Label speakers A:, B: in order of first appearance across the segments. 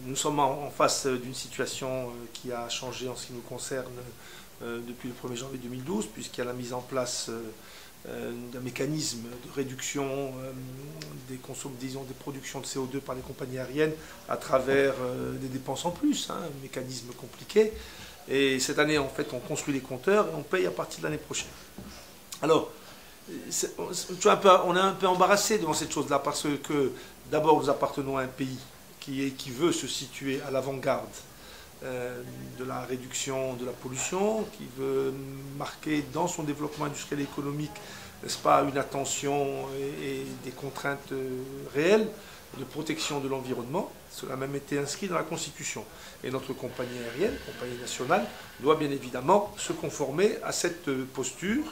A: Nous sommes en face d'une situation qui a changé en ce qui nous concerne depuis le 1er janvier 2012, puisqu'il y a la mise en place d'un mécanisme de réduction des productions de CO2 par les compagnies aériennes à travers des dépenses en plus, un mécanisme compliqué. Et cette année, en fait, on construit les compteurs et on paye à partir de l'année prochaine. Alors, on est un peu embarrassé devant cette chose-là parce que d'abord, nous appartenons à un pays qui veut se situer à l'avant-garde de la réduction de la pollution, qui veut marquer dans son développement industriel et économique, n'est-ce pas, une attention et des contraintes réelles de protection de l'environnement. Cela a même été inscrit dans la Constitution. Et notre compagnie aérienne, compagnie nationale, doit bien évidemment se conformer à cette posture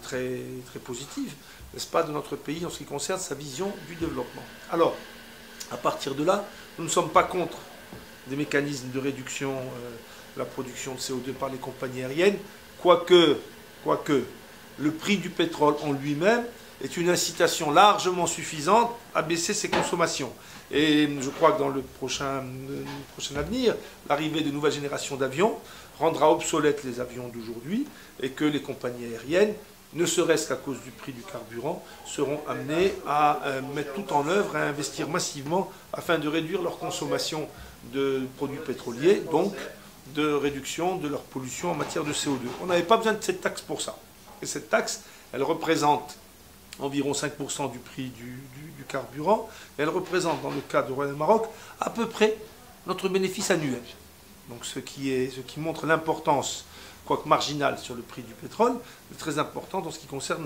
A: très, très positive, n'est-ce pas, de notre pays en ce qui concerne sa vision du développement. Alors, à partir de là, nous ne sommes pas contre des mécanismes de réduction de la production de CO2 par les compagnies aériennes, quoique le prix du pétrole en lui-même est une incitation largement suffisante à baisser ses consommations. Et je crois que dans le prochain avenir, l'arrivée de nouvelles générations d'avions rendra obsolètes les avions d'aujourd'hui et que les compagnies aériennes, ne serait-ce qu'à cause du prix du carburant, seront amenées à mettre tout en œuvre, à investir massivement afin de réduire leur consommation de produits pétroliers, donc de réduction de leur pollution en matière de CO2. On n'avait pas besoin de cette taxe pour ça. Et cette taxe, elle représente environ 5% du prix du carburant. Et elle représente, dans le cas du Royal Maroc, à peu près notre bénéfice annuel. Donc ce qui montre l'importance, quoique marginale, sur le prix du pétrole, mais très important dans ce qui concerne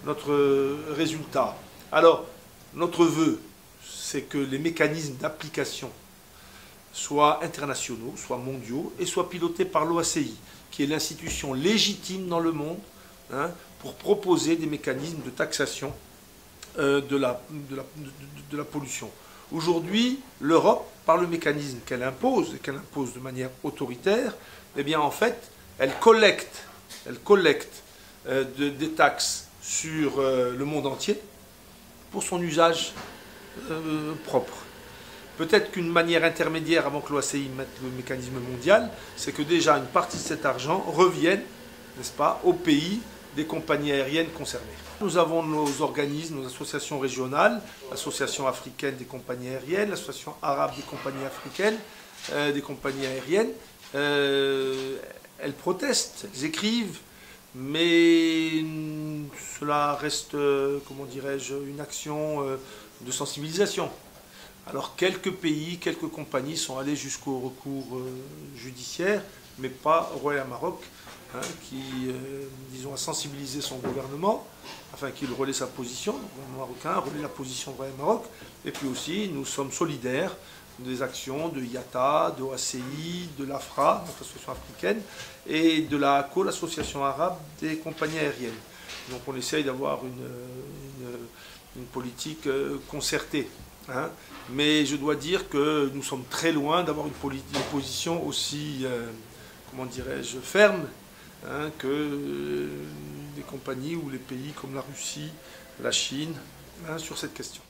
A: notre résultat. Alors, notre vœu, c'est que les mécanismes d'application soient internationaux, soient mondiaux, et soient pilotés par l'OACI, qui est l'institution légitime dans le monde, pour proposer des mécanismes de taxation de la pollution. Aujourd'hui, l'Europe, par le mécanisme qu'elle impose, et qu'elle impose de manière autoritaire, eh bien en fait, elle collecte des taxes sur le monde entier pour son usage propre. Peut-être qu'une manière intermédiaire, avant que l'OACI mette le mécanisme mondial, c'est que déjà une partie de cet argent revienne, n'est-ce pas, aux pays des compagnies aériennes concernées. Nous avons nos organismes, nos associations régionales, l'Association africaine des compagnies aériennes, l'Association arabe des compagnies africaines, des compagnies aériennes. Elles protestent, elles écrivent, mais cela reste, comment dirais-je, une action de sensibilisation. Alors quelques pays, quelques compagnies sont allés jusqu'au recours judiciaire, mais pas Royal Maroc, qui, disons, a sensibilisé son gouvernement, afin qu'il relaie sa position, le gouvernement marocain relaie la position de Royal Maroc, et puis aussi nous sommes solidaires des actions de IATA, de OACI, de l'AFRA, notre association africaine, et de la ACO, l'association arabe des compagnies aériennes. Donc on essaye d'avoir une politique concertée. Mais je dois dire que nous sommes très loin d'avoir une position aussi, comment dirais-je, ferme que des compagnies ou les pays comme la Russie, la Chine, sur cette question.